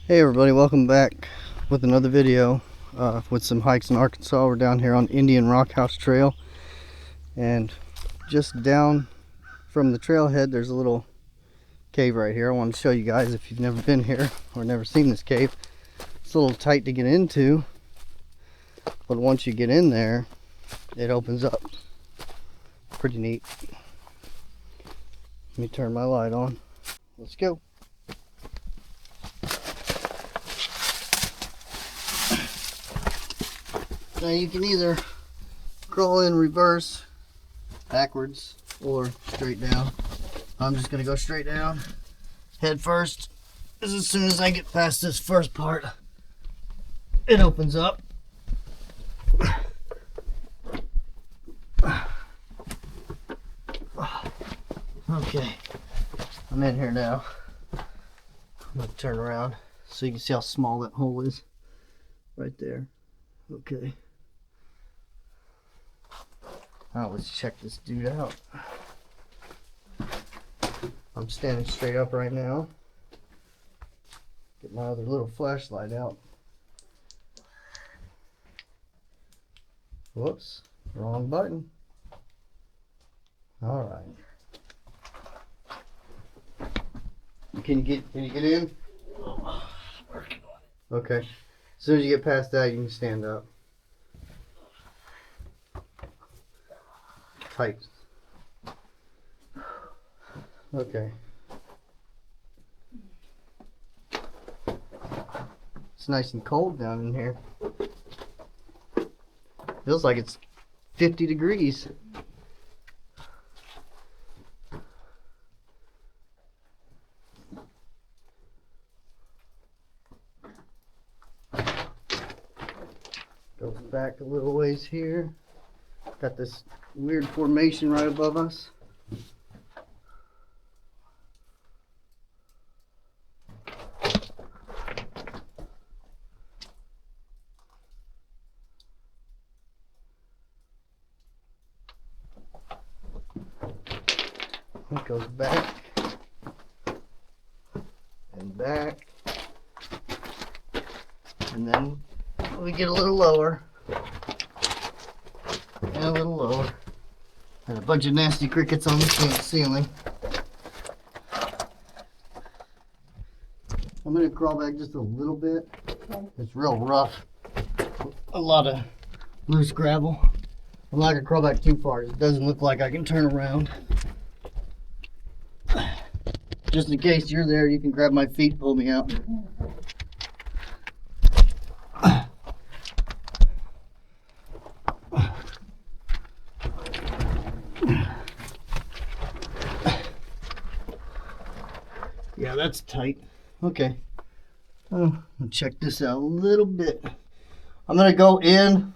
Hey everybody, welcome back with another video with some hikes in Arkansas. We're down here on Indian Rockhouse Trail, and just down from the trailhead there's a little cave right here. I want to show you guys if you've never been here or never seen this cave. It's a little tight to get into, but once you get in there it opens up. Pretty neat. Let me turn my light on. Let's go. Now you can either crawl in reverse, backwards, or straight down. I'm just going to go straight down, head first. As soon as I get past this first part, it opens up. Okay, I'm in here now. I'm going to turn around so you can see how small that hole is right there. Okay. Now let's check this dude out. I'm standing straight up right now. Get my other little flashlight out. Whoops, wrong button. All right. Can you get in? Working on it. Okay. As soon as you get past that, you can stand up. Tight. Okay. It's nice and cold down in here. Feels like it's 50 degrees. Goes back a little ways here. Got this weird formation right above us. It goes back and back, and then we get a little lower and a little lower, and a bunch of nasty crickets on the ceiling. I'm going to crawl back just a little bit. It's real rough, a lot of loose gravel. I'm not going to crawl back too far. It doesn't look like I can turn around. Just in case you're there, you can grab my feet, pull me out. Yeah, that's tight. Okay. I'll check this out a little bit. I'm going to go in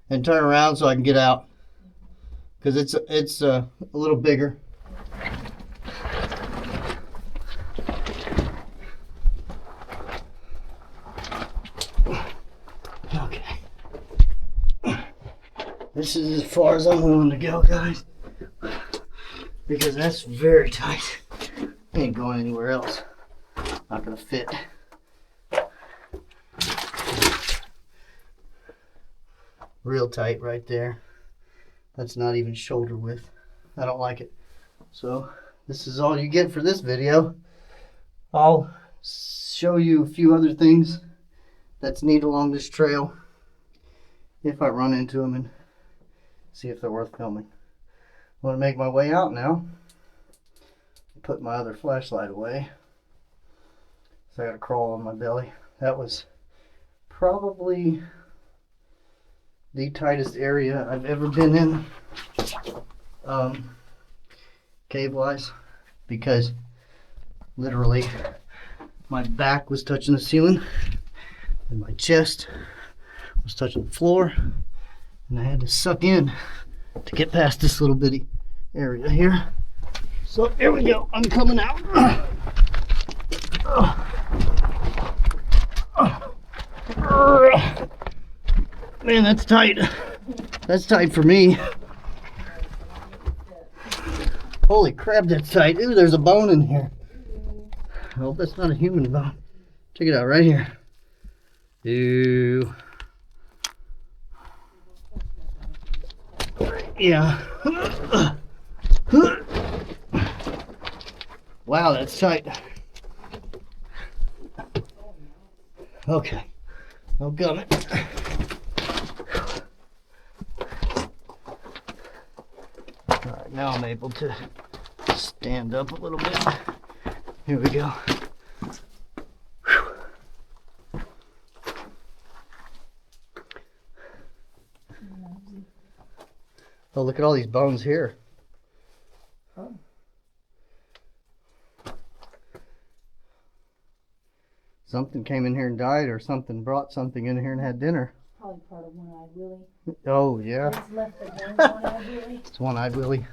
and turn around so I can get out, because it's a little bigger. Okay. This is as far as I'm willing to go, guys, because that's very tight. I ain't going anywhere else. Not gonna fit. Real tight right there. That's not even shoulder width. I don't like it. So this is all you get for this video. I'll show you a few other things that's neat along this trail if I run into them, and see if they're worth filming. I'm gonna make my way out now. Put my other flashlight away. So I gotta crawl on my belly. That was probably the tightest area I've ever been in, cave-wise, because literally my back was touching the ceiling and my chest was touching the floor, and I had to suck in to get past this little bitty area here. So here we go, I'm coming out. Man, that's tight. That's tight for me. Holy crap, that's tight. Ooh, there's a bone in here. I hope that's not a human bone. Check it out right here. Ew. Yeah. Wow, that's tight. Okay. No gummit. Alright, now I'm able to stand up a little bit. Here we go. Oh, look at all these bones here. Oh. Something came in here and died, or something brought something in here and had dinner. Probably part of One-Eyed Willie. Oh, yeah. It's left the bones One-Eyed Willie. It's One-Eyed Willie.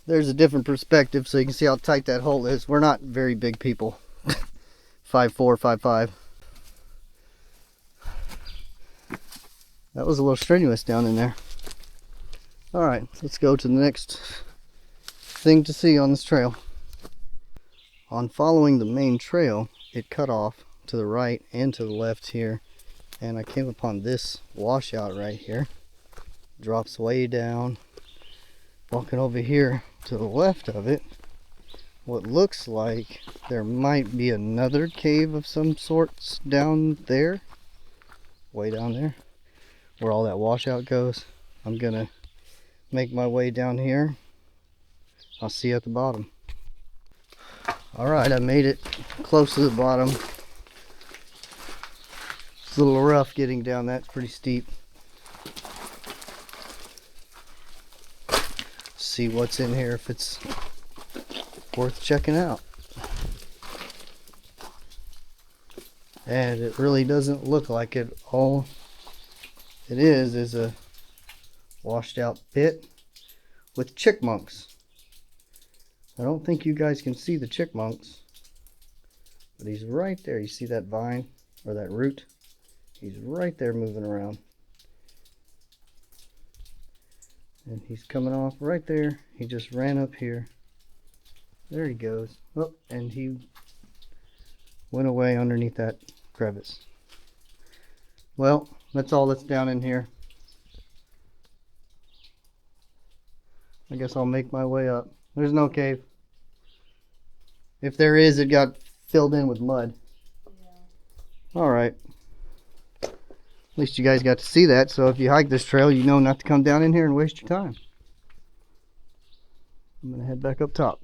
There's a different perspective so you can see how tight that hole is. We're not very big people. 5'4", 5'5". That was a little strenuous down in there. Alright, let's go to the next thing to see on this trail. On following the main trail, it cut off to the right and to the left here. And I came upon this washout right here. Drops way down. Walking over here to the left of it, what looks like there might be another cave of some sorts down there. Way down there. Where all that washout goes. I'm gonna make my way down here. I'll see you at the bottom. Alright, I made it close to the bottom. It's a little rough getting down that, it's pretty steep. See what's in here, if it's worth checking out. And it really doesn't look like it. All it is a washed out pit with chickmunks. I don't think you guys can see the chickmunks, but he's right there. You see that vine or that root? He's right there moving around. And he's coming off right there. He just ran up here. There he goes. Oh, and he went away underneath that crevice. Well, that's all that's down in here. I guess I'll make my way up. There's no cave. If there is, it got filled in with mud. Yeah. Alright. At least you guys got to see that, so if you hike this trail, you know not to come down in here and waste your time. I'm going to head back up top.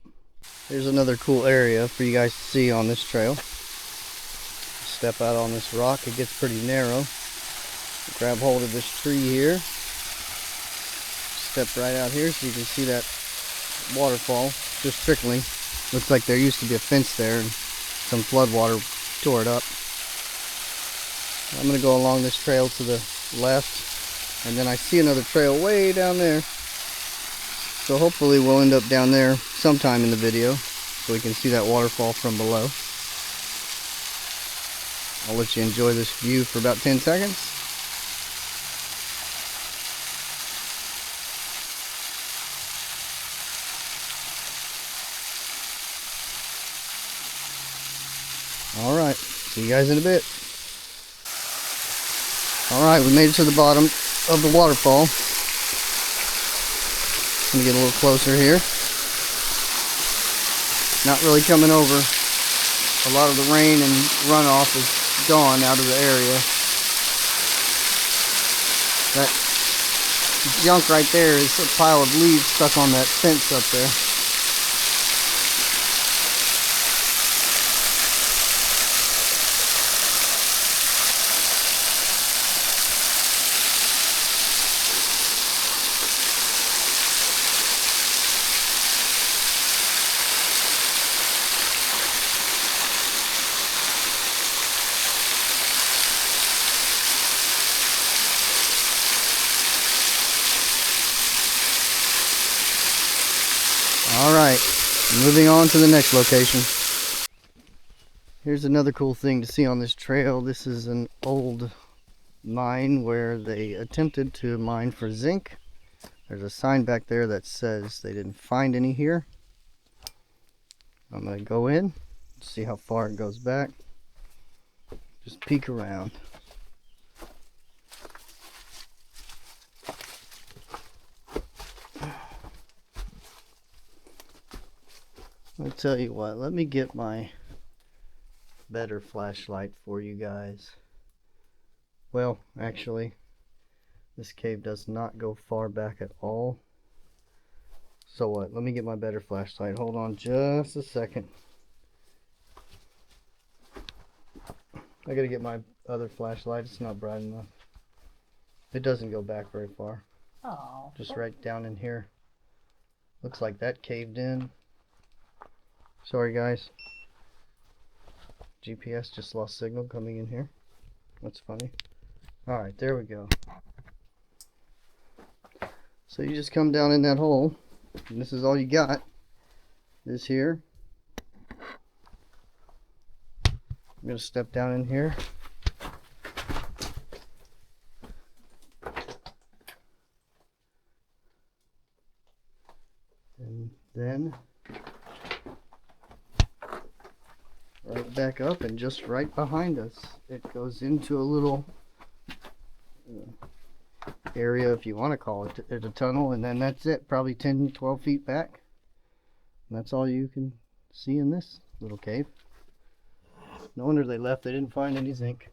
Here's another cool area for you guys to see on this trail. Step out on this rock, it gets pretty narrow. Grab hold of this tree here. Step right out here so you can see that waterfall just trickling. Looks like there used to be a fence there and some flood water tore it up. I'm going to go along this trail to the left, and then I see another trail way down there. So hopefully we'll end up down there sometime in the video so we can see that waterfall from below. I'll let you enjoy this view for about 10 seconds. Alright, see you guys in a bit. Alright, we made it to the bottom of the waterfall. Let me get a little closer here. Not really coming over. A lot of the rain and runoff is gone out of the area. That junk right there is a pile of leaves stuck on that fence up there. Alright, moving on to the next location. Here's another cool thing to see on this trail. This is an old mine where they attempted to mine for zinc. There's a sign back there that says they didn't find any here. I'm gonna go in, see how far it goes back. Just peek around. I'll tell you what, let me get my better flashlight for you guys. Well, actually, this cave does not go far back at all. So what? Let me get my better flashlight. Hold on just a second. I gotta get my other flashlight. It's not bright enough. It doesn't go back very far. Oh. Just right down in here. Looks like that caved in. Sorry guys. GPS just lost signal coming in here. That's funny. Alright, there we go. So you just come down in that hole, and this is all you got. This here. I'm gonna step down in here. And then right back up, and just right behind us it goes into a little area, if you want to call it a tunnel, and then that's it, probably 10-12 feet back. And that's all you can see in this little cave. No wonder they left. They didn't find any zinc.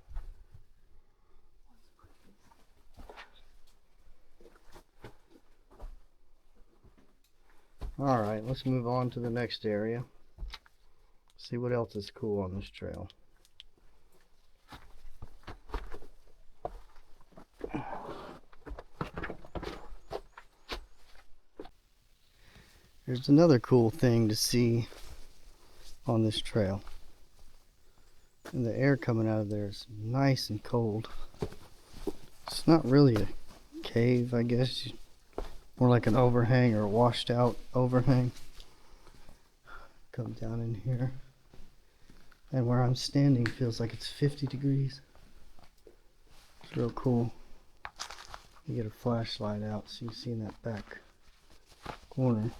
Alright, let's move on to the next area. See what else is cool on this trail. There's another cool thing to see on this trail. And the air coming out of there is nice and cold. It's not really a cave, I guess. More like an overhang or a washed out overhang. Come down in here. And where I'm standing feels like it's 50 degrees. It's real cool. You get a flashlight out so you see in that back corner.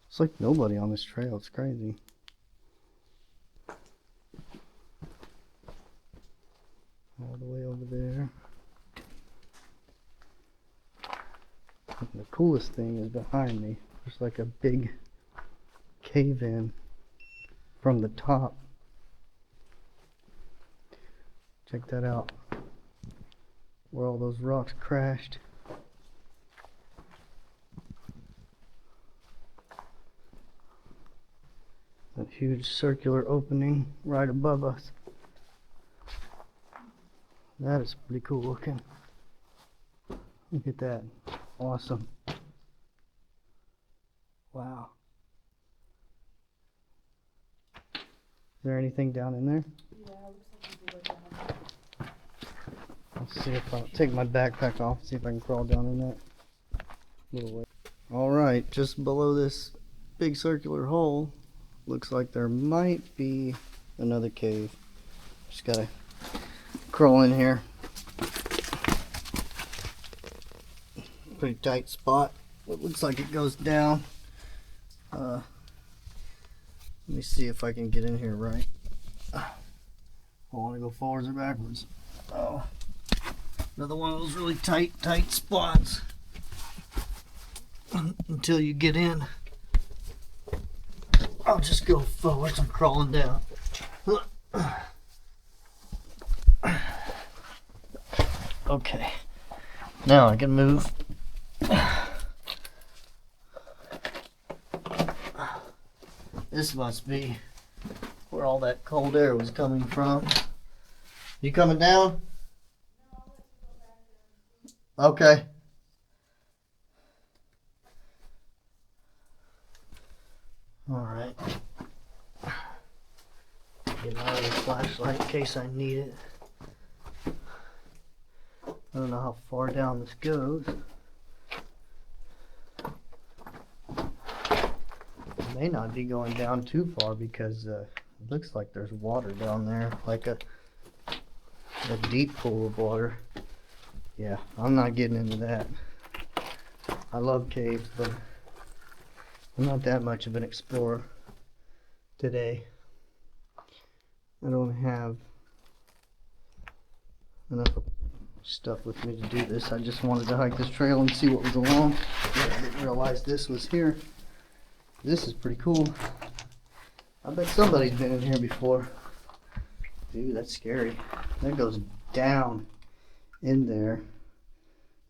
It's like nobody on this trail. It's crazy. All the way over there. And the coolest thing is behind me. There's like a big cave in from the top. Check that out. Where all those rocks crashed. That huge circular opening right above us. That is pretty cool looking. Look at that. Awesome. Wow. Is there anything down in there? Yeah, looks like you did it. Let's see if I'll take my backpack off, see if I can crawl down in that little way. Alright, just below this big circular hole, looks like there might be another cave. Just gotta crawl in here. Pretty tight spot. It looks like it goes down. Let me see if I can get in here right. I want to go forwards or backwards. Oh, another one of those really tight spots. Until you get in, I'll just go forwards. I'm crawling down. Okay, now I can move. This must be where all that cold air was coming from. You coming down? Okay. Alright. Get my other flashlight in case I need it. I don't know how far down this goes. It may not be going down too far because it looks like there's water down there, like a deep pool of water. Yeah, I'm not getting into that. I love caves, but I'm not that much of an explorer. today. I don't have enough stuff with me to do this. I just wanted to hike this trail and see what was along. Yeah, I didn't realize this was here. This is pretty cool. I bet somebody's been in here before. Dude, that's scary. That goes down in there.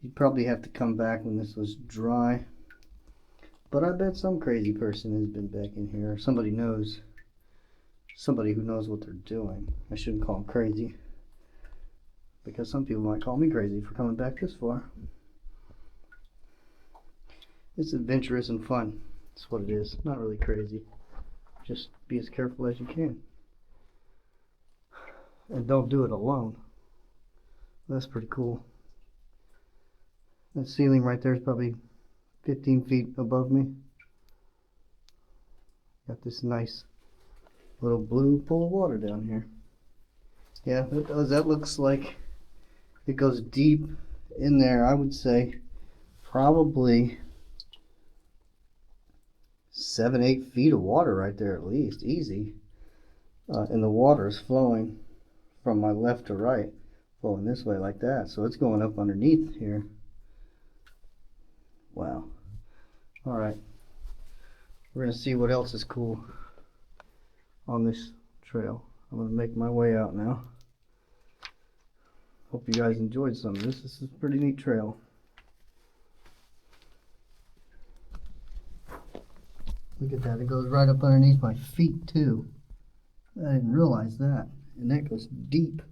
You'd probably have to come back when this was dry. But I bet some crazy person has been back in here. Somebody knows. Somebody who knows what they're doing. I shouldn't call them crazy, because some people might call me crazy for coming back this far. It's adventurous and fun. That's what it is. Not really crazy. Just be as careful as you can. And don't do it alone. That's pretty cool. That ceiling right there is probably 15 feet above me. Got this nice little blue pool of water down here. Yeah, it does. That looks like it goes deep in there. I would say probably 7-8 feet of water right there at least, easy. And the water is flowing from my left to right, flowing this way like that. So it's going up underneath here. Wow. All right. We're gonna see what else is cool on this trail. I'm gonna make my way out now. Hope you guys enjoyed some of this. This is a pretty neat trail. Look at that, it goes right up underneath my feet too. I didn't realize that. And that goes deep.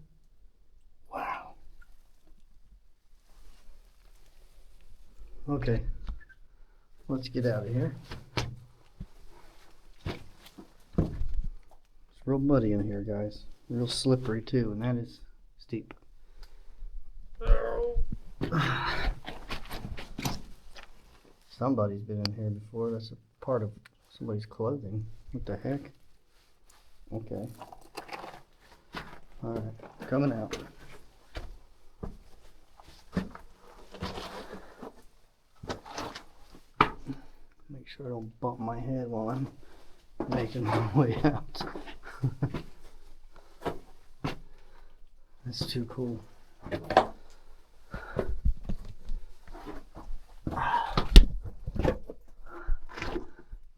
Wow. Okay, let's get out of here. It's real muddy in here, guys. Real slippery too, and that is steep. Somebody's been in here before. That's a part of somebody's clothing. What the heck? Okay. Alright, coming out. Make sure I don't bump my head while I'm making my way out. That's too cool.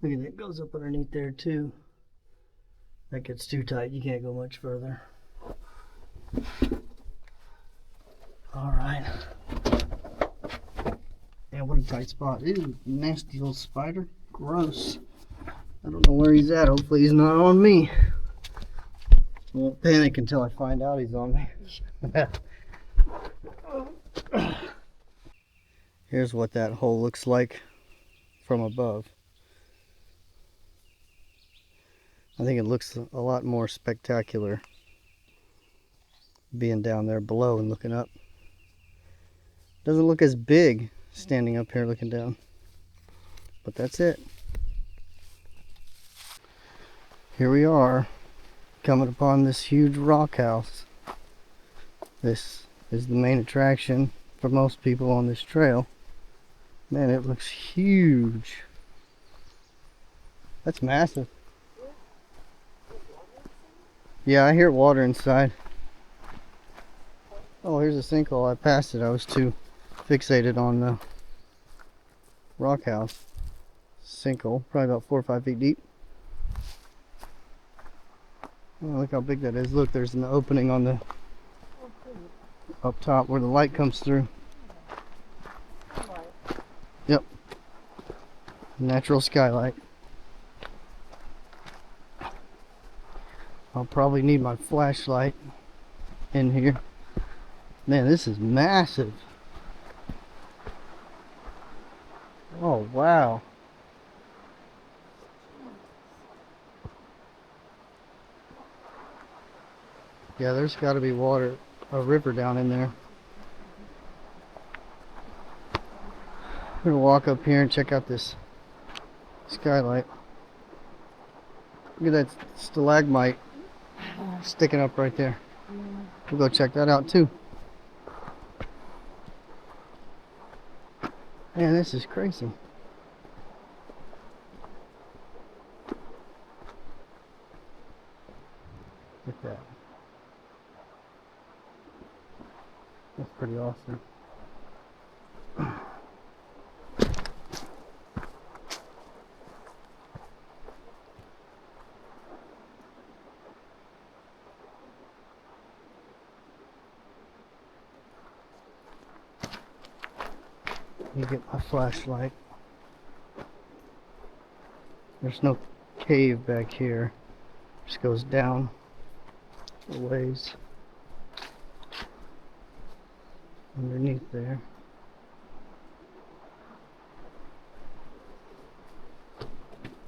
Look at that, it goes up underneath there too. That gets too tight, you can't go much further. Alright. Yeah, what a tight spot. Ew, nasty little spider. Gross. I don't know where he's at. Hopefully he's not on me. I won't panic until I find out he's on me. Here's what that hole looks like from above. I think it looks a lot more spectacular being down there below and looking up. Doesn't look as big standing up here looking down. But that's it. Here we are, coming upon this huge rock house. This is the main attraction for most people on this trail. Man, it looks huge. That's massive. Yeah, I hear water inside. Oh, here's a sinkhole. I passed it. I was too fixated on the Rockhouse. Sinkhole, probably about 4 or 5 feet deep. Oh, look how big that is. Look, there's an opening on the up top where the light comes through. Yep. Natural skylight. I'll probably need my flashlight in here. Man, this is massive. Oh, wow. Yeah, there's got to be water, a river down in there. We're gonna walk up here and check out this skylight. Look at that stalagmite sticking up right there. We'll go check that out too. Man, this is crazy. at that. That's pretty awesome. Let me get my flashlight. There's no cave back here. Just goes down a ways underneath there.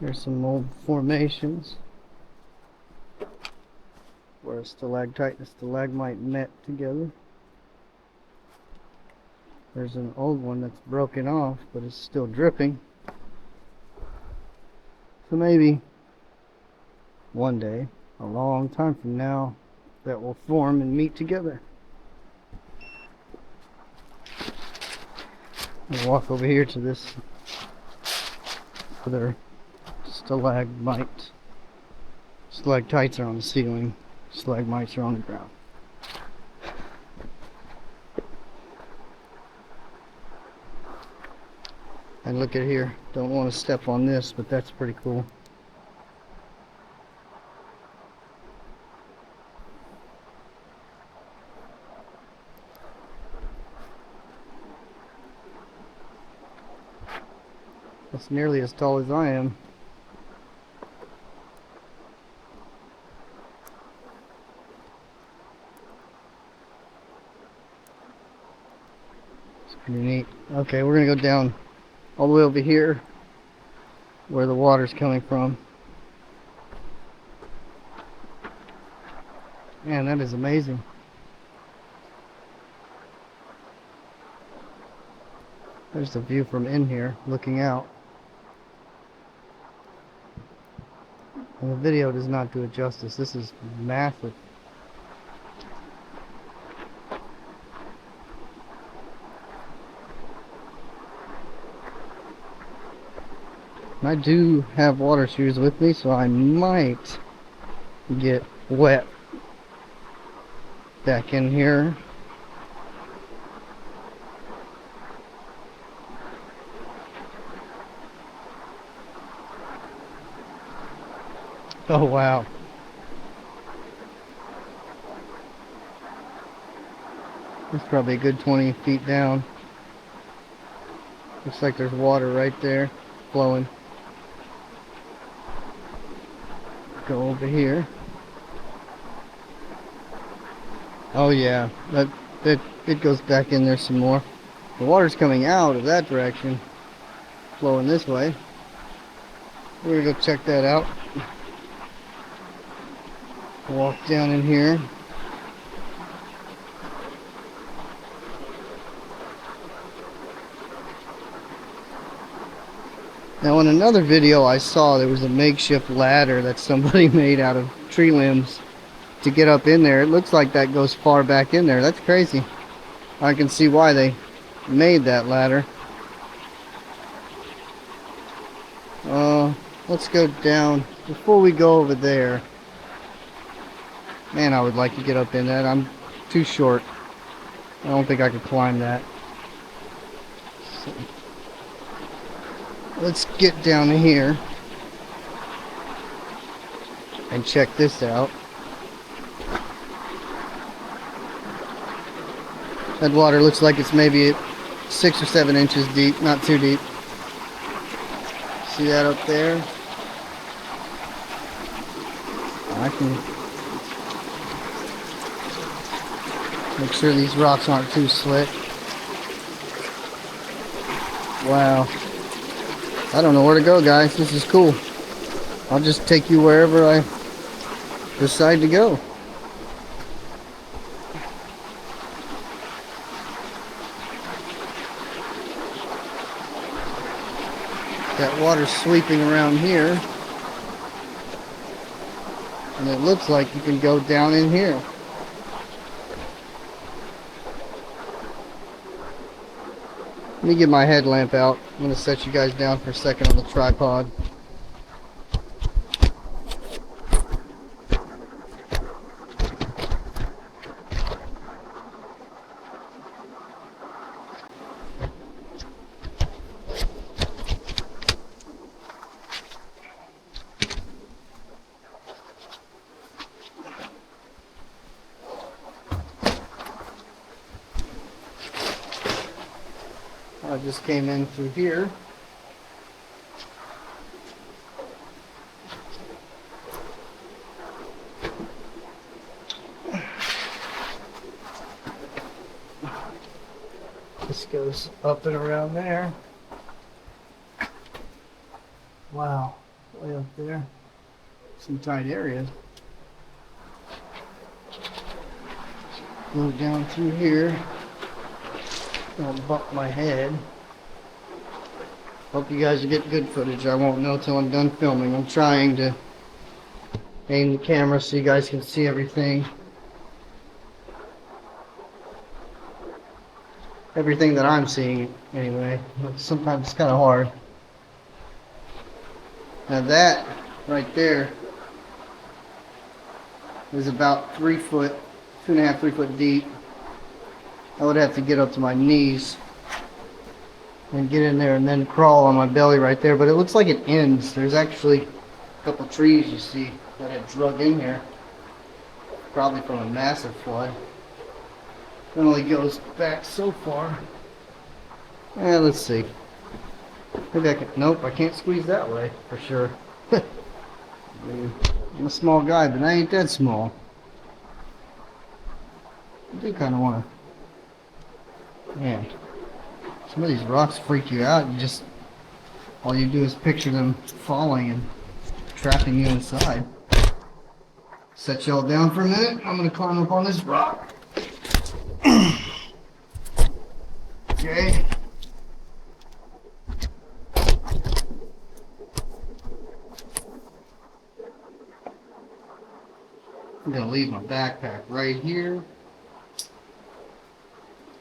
There's some old formations where a stalactite and a stalagmite met together. There's an old one that's broken off, but it's still dripping. So maybe one day, a long time from now, that will form and meet together. I'll walk over here to this other stalagmite. Stalactites are on the ceiling, stalagmites are on the ground. And look at here, don't want to step on this, but that's pretty cool. That's nearly as tall as I am. It's pretty neat. Okay, we're gonna go down all the way over here where the water's coming from. Man, that is amazing. There's the view from in here, looking out. And the video does not do it justice. This is massive. And I do have water shoes with me, so I might get wet back in here. Oh wow. It's probably a good 20 feet down. Looks like there's water right there flowing. Go over here. Oh yeah, it goes back in there some more. The water's coming out of that direction, flowing this way. We're gonna go check that out. Walk down in here. Now in another video I saw there was a makeshift ladder that somebody made out of tree limbs to get up in there. It looks like that goes far back in there. That's crazy. I can see why they made that ladder. Let's go down. Before we go over there, man, I would like to get up in that. I'm too short. I don't think I could climb that. So, let's get down here and check this out. That water looks like it's maybe 6 or 7 inches deep, not too deep. See that up there? I can make sure these rocks aren't too slick. Wow. I don't know where to go, guys. This is cool. I'll just take you wherever I decide to go. That water's sweeping around here. And it looks like you can go down in here. Let me get my headlamp out. I'm going to set you guys down for a second on the tripod. just came in through here. This goes up and around there. Wow, way up there. Some tight areas. Go down through here. Don't bump my head. Hope you guys get good footage. I won't know till I'm done filming. I'm trying to aim the camera so you guys can see everything. Everything that I'm seeing anyway. But sometimes it's kind of hard. Now that right there is about 3 foot, 2.5, 3 foot deep. I would have to get up to my knees and get in there and then crawl on my belly right there. But it looks like it ends. There's actually a couple trees you see that had drug in here. Probably from a massive flood. It only goes back so far. Let's see. Maybe I can, nope, I can't squeeze that way for sure. I'm a small guy, but I ain't that small. I do kind of want to. Man, some of these rocks freak you out. You just, all you do is picture them falling and trapping you inside. Set y'all down for a minute. I'm going to climb up on this rock. Okay. I'm going to leave my backpack right here.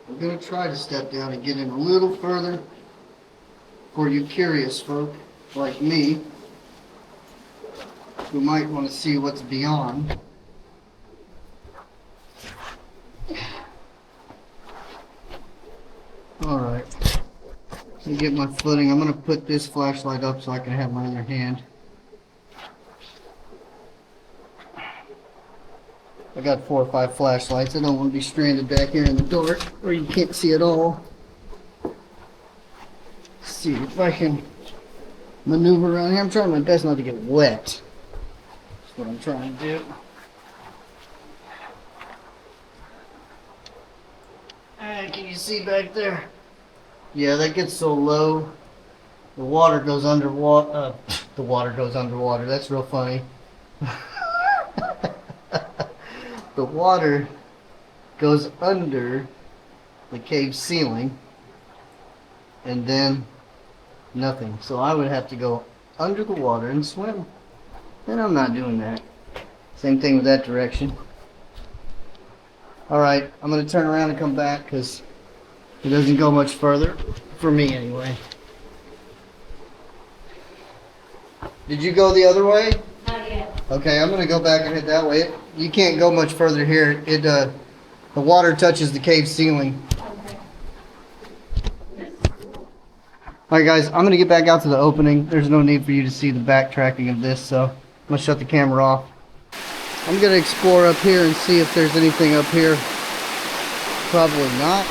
I'm going to try to step down and get in a little further for you curious folk like me who might want to see what's beyond. Alright, let me get my footing. I'm going to put this flashlight up so I can have my other hand. I got 4 or 5 flashlights. I don't want to be stranded back here in the dark where you can't see at all. Let's see if I can maneuver around here. I'm trying my best not to get wet. That's what I'm trying to do. Can you see back there? Yeah, that gets so low. The water goes underwater. The water goes underwater. That's real funny. The water goes under the cave ceiling and then nothing. So I would have to go under the water and swim. And I'm not doing that. Same thing with that direction. Alright, I'm going to turn around and come back because it doesn't go much further. For me anyway. Did you go the other way? Not yet. Okay, I'm going to go back and head that way. You can't go much further here. The water touches the cave ceiling. Okay. Alright guys, I'm going to get back out to the opening. There's no need for you to see the backtracking of this, so I'm going to shut the camera off. I'm going to explore up here and see if there's anything up here. Probably not,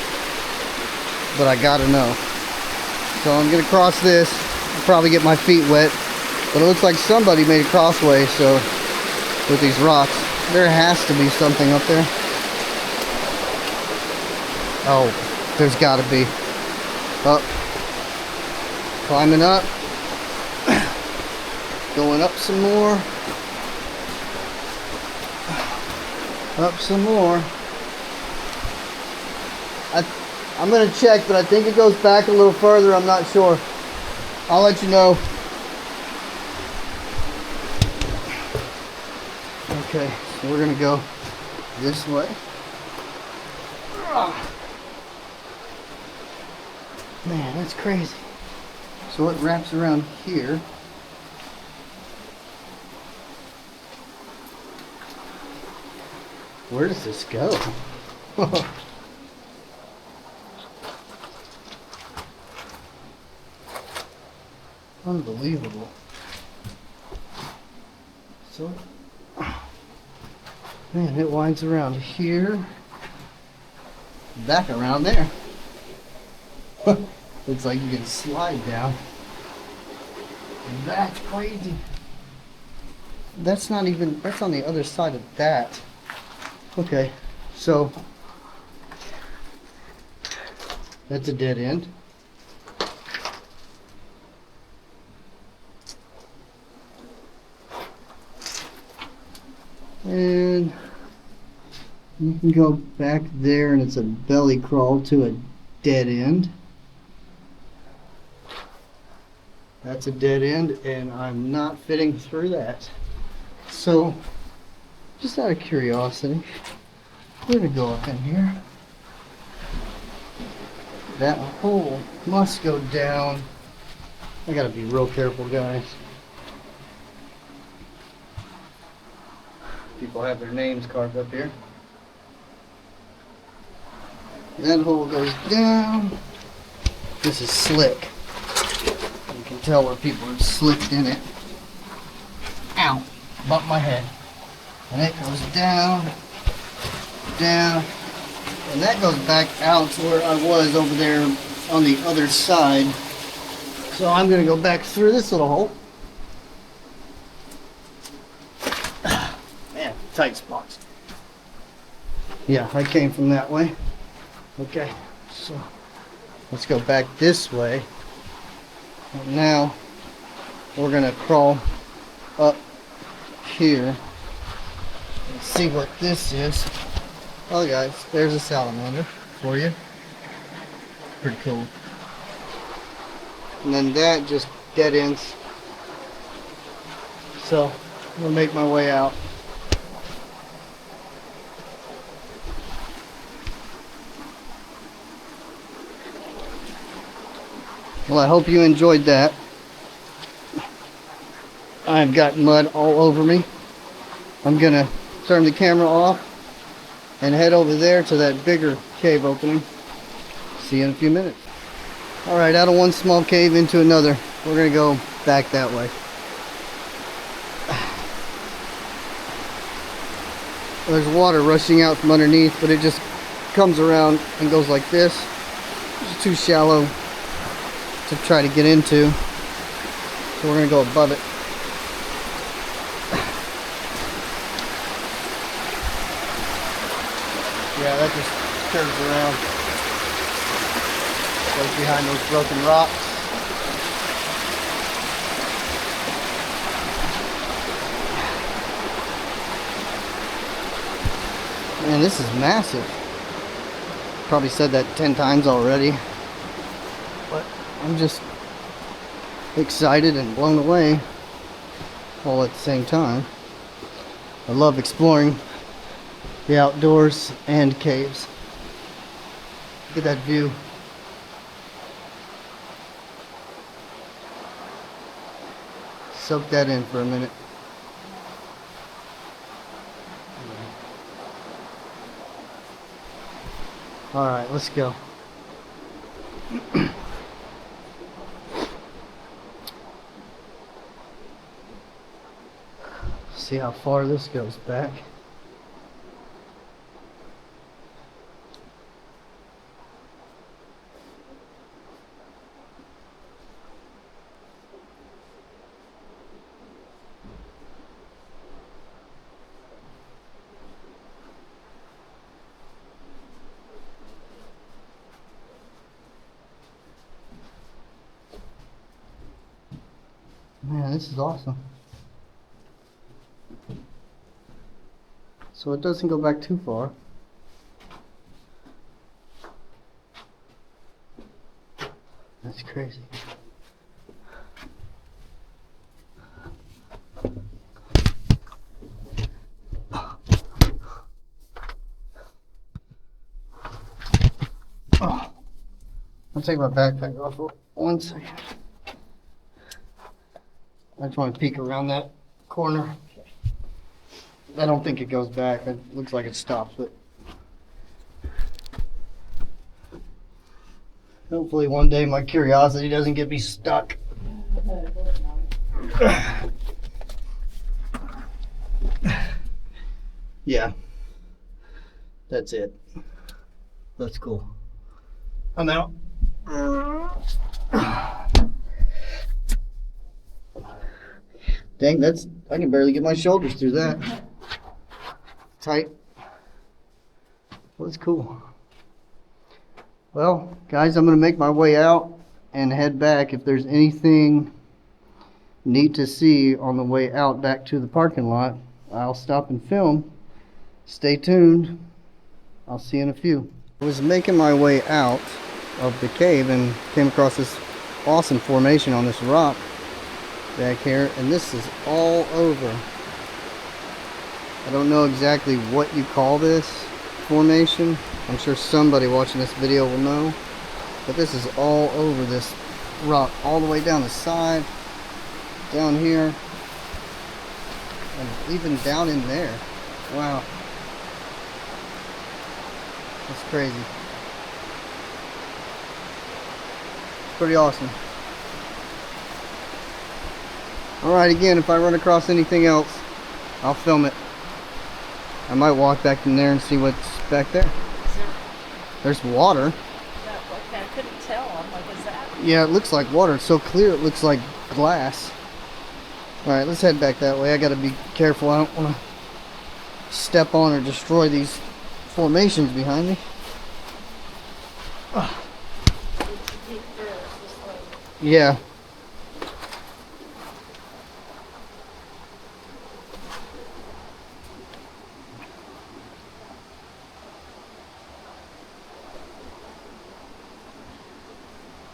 but I got to know. So I'm going to cross this. I'll probably get my feet wet, but it looks like somebody made a crossway, so with these rocks. There has to be something up there. Oh, there's got to be. Up. Climbing up. Going up some more. Up some more. I'm going to check, but I think it goes back a little further. I'm not sure. I'll let you know. Okay, so we're going to go this way. Man, that's crazy. So it wraps around here. Where does this go? Unbelievable. So, man, it winds around here, back around there. It's like you can slide down. That's crazy. That's not even, that's on the other side of that. Okay, so that's a dead end. And you can go back there and it's a belly crawl to a dead end. That's a dead end and I'm not fitting through that. So, just out of curiosity, we're gonna go up in here. That hole must go down. I gotta be real careful, guys. People have their names carved up here. That hole goes down. This is slick. You can tell where people have slipped in it. Ow! Bumped my head. And it goes down, down, and that goes back out to where I was over there on the other side. So I'm gonna go back through this little hole. Man, tight spots. Yeah, I came from that way. Okay, so let's go back this way. And now we're gonna crawl up here and see what this is. Oh guys, there's a salamander for you. Pretty cool. And then that just dead ends. So I'm gonna make my way out. Well, I hope you enjoyed that. I've got mud all over me. I'm gonna turn the camera off and head over there to that bigger cave opening. See you in a few minutes. Alright, out of one small cave into another. We're gonna go back that way. There's water rushing out from underneath, but it just comes around and goes like this. It's too shallow to try to get into, so we're gonna go above it. Yeah, that just curves around, goes behind those broken rocks. Man, this is massive. Probably said that 10 times already, but I'm just excited and blown away all at the same time. I love exploring the outdoors and caves. Look at that view. Soak that in for a minute. Alright, let's go. See how far this goes back. Man, this is awesome. So it doesn't go back too far. That's crazy. Oh, I'll take my backpack off for 1 second. I just want to peek around that corner. I don't think it goes back. It looks like it stops, but hopefully one day my curiosity doesn't get me stuck. Yeah, that's it. That's cool. I'm out. Dang, I can barely get my shoulders through that. Tight. Well, that's cool. Well, guys, I'm going to make my way out and head back. If there's anything neat to see on the way out back to the parking lot, I'll stop and film. Stay tuned. I'll see you in a few. I was making my way out of the cave and came across this awesome formation on this rock back here, and this is all over. I don't know exactly what you call this formation. I'm sure somebody watching this video will know, but this is all over this rock, all the way down the side, down here, and even down in there. Wow, that's crazy. Pretty awesome. Alright, again, if I run across anything else, I'll film it. I might walk back in there and see what's back there. There's water. I couldn't tell. I'm like, is that? Yeah, it looks like water. It's so clear it looks like glass. Alright, let's head back that way. I gotta be careful. I don't want to step on or destroy these formations behind me. Ugh. Yeah.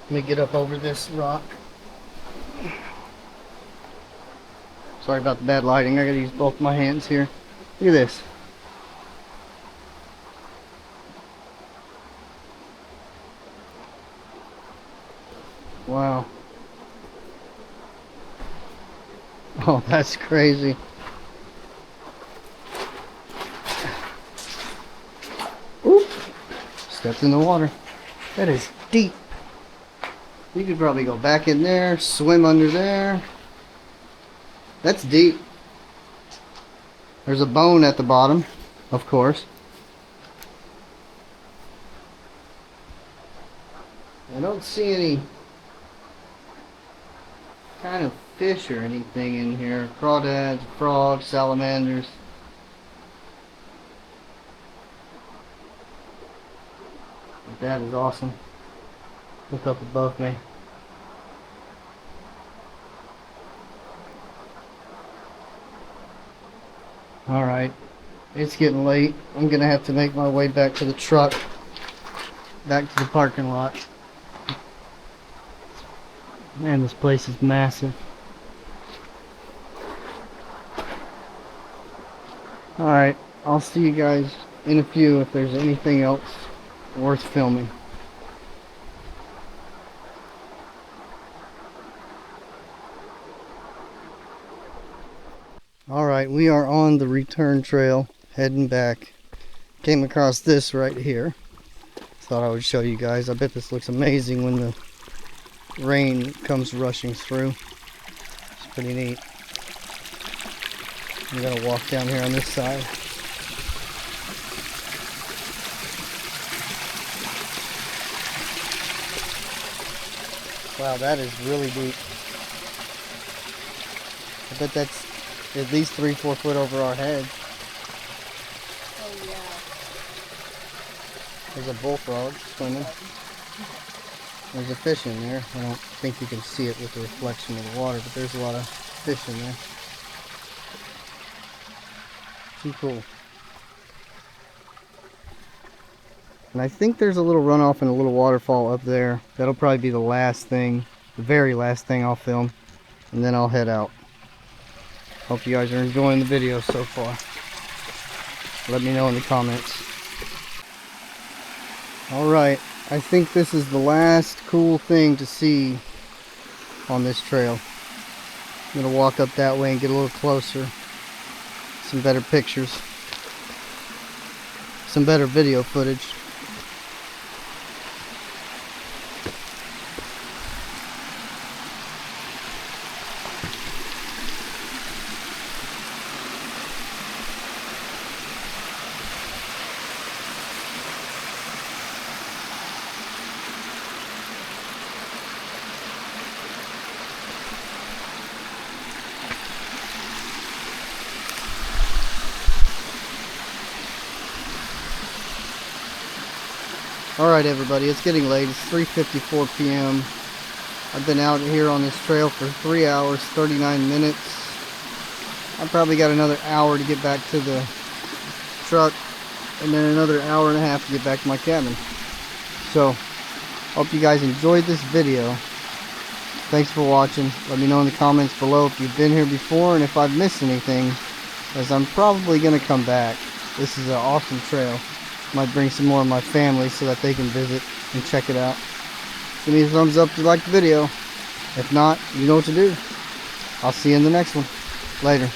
Let me get up over this rock. Sorry about the bad lighting. I gotta use both my hands here. Look at this. Wow. Oh, that's crazy. Oop. Stepped in the water. That is deep. You could probably go back in there, swim under there. That's deep. There's a bone at the bottom, of course. I don't see any kind of fish or anything in here. Crawdads, frogs, salamanders. But that is awesome. Look up above me. Alright, it's getting late. I'm gonna have to make my way back to the truck, back to the parking lot. Man, this place is massive. Alright, I'll see you guys in a few if there's anything else worth filming. Alright, we are on the return trail, heading back. Came across this right here. Thought I would show you guys. I bet this looks amazing when the rain comes rushing through. It's pretty neat. I'm gonna walk down here on this side. Wow, that is really deep. I bet that's at least 3-4 foot over our heads. Oh yeah. There's a bullfrog swimming. There's a fish in there. I don't think you can see it with the reflection of the water, but there's a lot of fish in there. Too cool. And I think there's a little runoff and a little waterfall up there. That'll probably be the last thing, the very last thing I'll film, and then I'll head out. Hope you guys are enjoying the video so far. Let me know in the comments. Alright, I think this is the last cool thing to see on this trail. I'm going to walk up that way and get a little closer. Some better pictures. Some better video footage. Alright everybody, it's getting late. It's 3:54 p.m. I've been out here on this trail for 3 hours, 39 minutes. I've probably got another hour to get back to the truck, and then another hour and a half to get back to my cabin. So, hope you guys enjoyed this video. Thanks for watching. Let me know in the comments below if you've been here before and if I've missed anything, as I'm probably going to come back. This is an awesome trail. Might bring some more of my family so that they can visit and check it out. Give me a thumbs up if you like the video. If not, you know what to do. I'll see you in the next one. Later.